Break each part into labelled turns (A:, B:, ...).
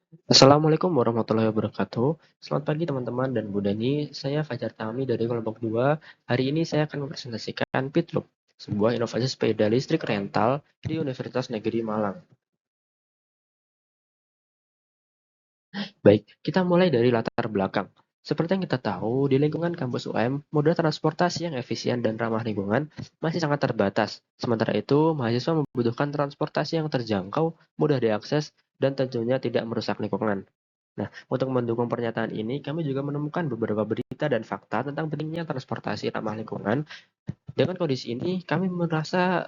A: Assalamualaikum warahmatullahi wabarakatuh. Selamat pagi teman-teman dan Bu Dani. Saya Fajar Tami dari kelompok 2. Hari ini saya akan mempresentasikan Pitloop, sebuah inovasi sepeda listrik rental di Universitas Negeri Malang. Baik, kita mulai dari latar belakang. Seperti yang kita tahu, di lingkungan kampus UM, moda transportasi yang efisien dan ramah lingkungan masih sangat terbatas. Sementara itu, mahasiswa membutuhkan transportasi yang terjangkau, mudah diakses, dan tentunya tidak merusak lingkungan. Nah, untuk mendukung pernyataan ini, kami juga menemukan beberapa berita dan fakta tentang pentingnya transportasi ramah lingkungan. Dengan kondisi ini, kami merasa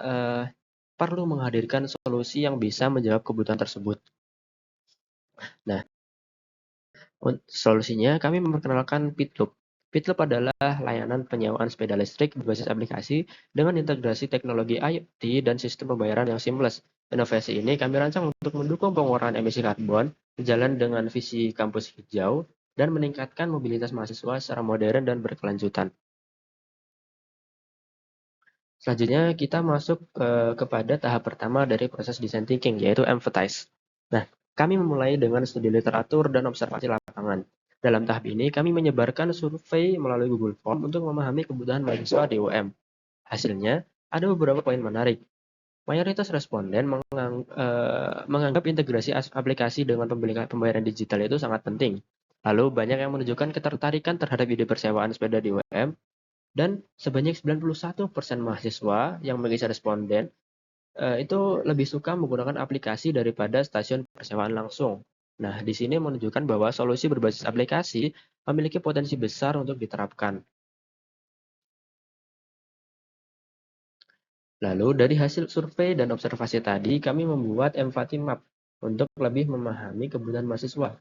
A: perlu menghadirkan solusi yang bisa menjawab kebutuhan tersebut. Nah, solusinya kami memperkenalkan Pitloop. Pitloop adalah layanan penyewaan sepeda listrik berbasis aplikasi dengan integrasi teknologi IoT dan sistem pembayaran yang seamless. Inovasi ini kami rancang untuk mendukung pengurangan emisi karbon, sejalan dengan visi kampus hijau, dan meningkatkan mobilitas mahasiswa secara modern dan berkelanjutan. Selanjutnya kita masuk kepada tahap pertama dari proses design thinking, yaitu empathize. Nah, kami memulai dengan studi literatur dan observasi lapangan. Dalam tahap ini, kami menyebarkan survei melalui Google Form untuk memahami kebutuhan mahasiswa di UM. Hasilnya, ada beberapa poin menarik. Mayoritas responden menganggap integrasi aplikasi dengan pembayaran digital itu sangat penting. Lalu, banyak yang menunjukkan ketertarikan terhadap ide persewaan sepeda di UM, dan sebanyak 91% mahasiswa yang mengisi responden itu lebih suka menggunakan aplikasi daripada stasiun persewaan langsung. Nah, di sini menunjukkan bahwa solusi berbasis aplikasi memiliki potensi besar untuk diterapkan. Lalu, dari hasil survei dan observasi tadi, kami membuat empathy map untuk lebih memahami kebutuhan mahasiswa.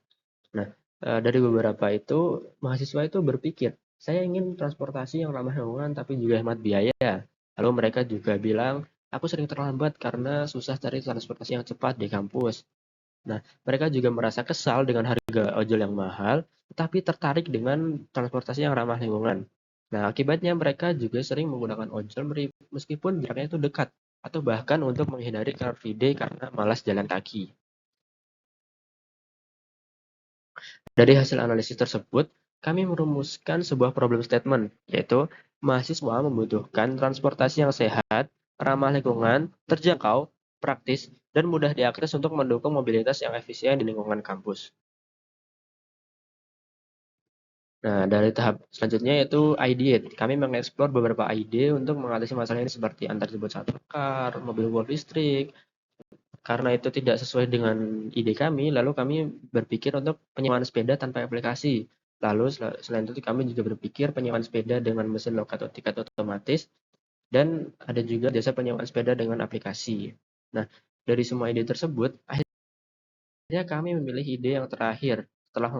A: Nah, dari beberapa itu, mahasiswa itu berpikir, saya ingin transportasi yang ramah lingkungan tapi juga hemat biaya. Lalu mereka juga bilang, aku sering terlambat karena susah cari transportasi yang cepat di kampus. Nah, mereka juga merasa kesal dengan harga ojol yang mahal, tetapi tertarik dengan transportasi yang ramah lingkungan. Nah, akibatnya mereka juga sering menggunakan ojol meskipun jaraknya itu dekat, atau bahkan untuk menghindari Car Free Day karena malas jalan kaki. Dari hasil analisis tersebut, kami merumuskan sebuah problem statement, yaitu mahasiswa membutuhkan transportasi yang sehat, ramah lingkungan, terjangkau, praktis, dan mudah diakses untuk mendukung mobilitas yang efisien di lingkungan kampus. Nah, dari tahap selanjutnya yaitu ideate. Kami mengeksplor beberapa ide untuk mengatasi masalah ini seperti antar jemput satu car, mobil golf listrik. Karena itu tidak sesuai dengan ide kami, lalu kami berpikir untuk penyewaan sepeda tanpa aplikasi. Lalu selain itu kami juga berpikir penyewaan sepeda dengan mesin loket atau tiket otomatis, dan ada juga jasa penyewaan sepeda dengan aplikasi. Nah, dari semua ide tersebut, akhirnya kami memilih ide yang terakhir setelah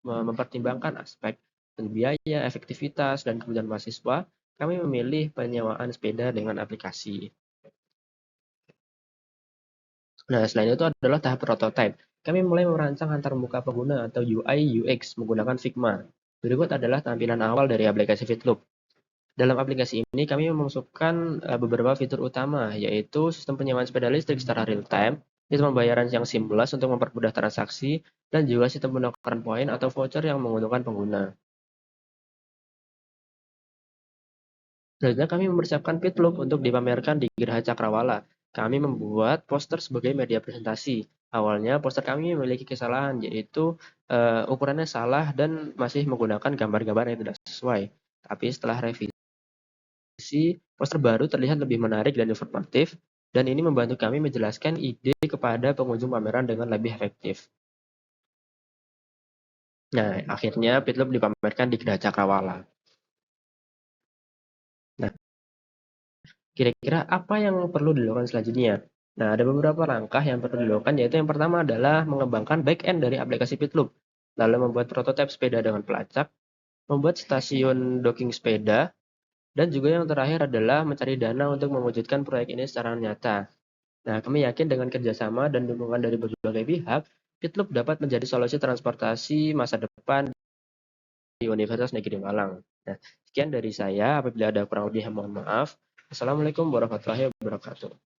A: mempertimbangkan aspek biaya, efektivitas, dan kebutuhan mahasiswa. Kami memilih penyewaan sepeda dengan aplikasi. Nah, selain itu adalah tahap prototype. Kami mulai merancang antarmuka pengguna atau UI UX menggunakan Figma. Berikut adalah tampilan awal dari aplikasi Fitloop. Dalam aplikasi ini kami memasukkan beberapa fitur utama, yaitu sistem penyewaan sepeda listrik secara real time, sistem pembayaran yang seamless untuk mempermudah transaksi, dan juga sistem penukaran poin atau voucher yang menguntungkan pengguna. Selanjutnya kami mempersiapkan Pitloop untuk dipamerkan di Geraha Cakrawala. Kami membuat poster sebagai media presentasi. Awalnya poster kami memiliki kesalahan, yaitu ukurannya salah dan masih menggunakan gambar-gambar yang tidak sesuai. Tapi setelah revisi, poster baru terlihat lebih menarik dan informatif, dan ini membantu kami menjelaskan ide kepada pengunjung pameran dengan lebih efektif. Nah, akhirnya Pitloop dipamerkan di Geraha Cakrawala. Nah, kira-kira apa yang perlu dilakukan selanjutnya? Nah, ada beberapa langkah yang perlu dilakukan, yaitu yang pertama adalah mengembangkan back-end dari aplikasi Pitloop, lalu membuat prototipe sepeda dengan pelacak, membuat stasiun docking sepeda, dan juga yang terakhir adalah mencari dana untuk mewujudkan proyek ini secara nyata. Nah, kami yakin dengan kerjasama dan dukungan dari berbagai pihak, Pitloop dapat menjadi solusi transportasi masa depan di Universitas Negeri Malang. Nah, sekian dari saya. Apabila ada kurang lebih, mohon maaf. Assalamualaikum warahmatullahi wabarakatuh.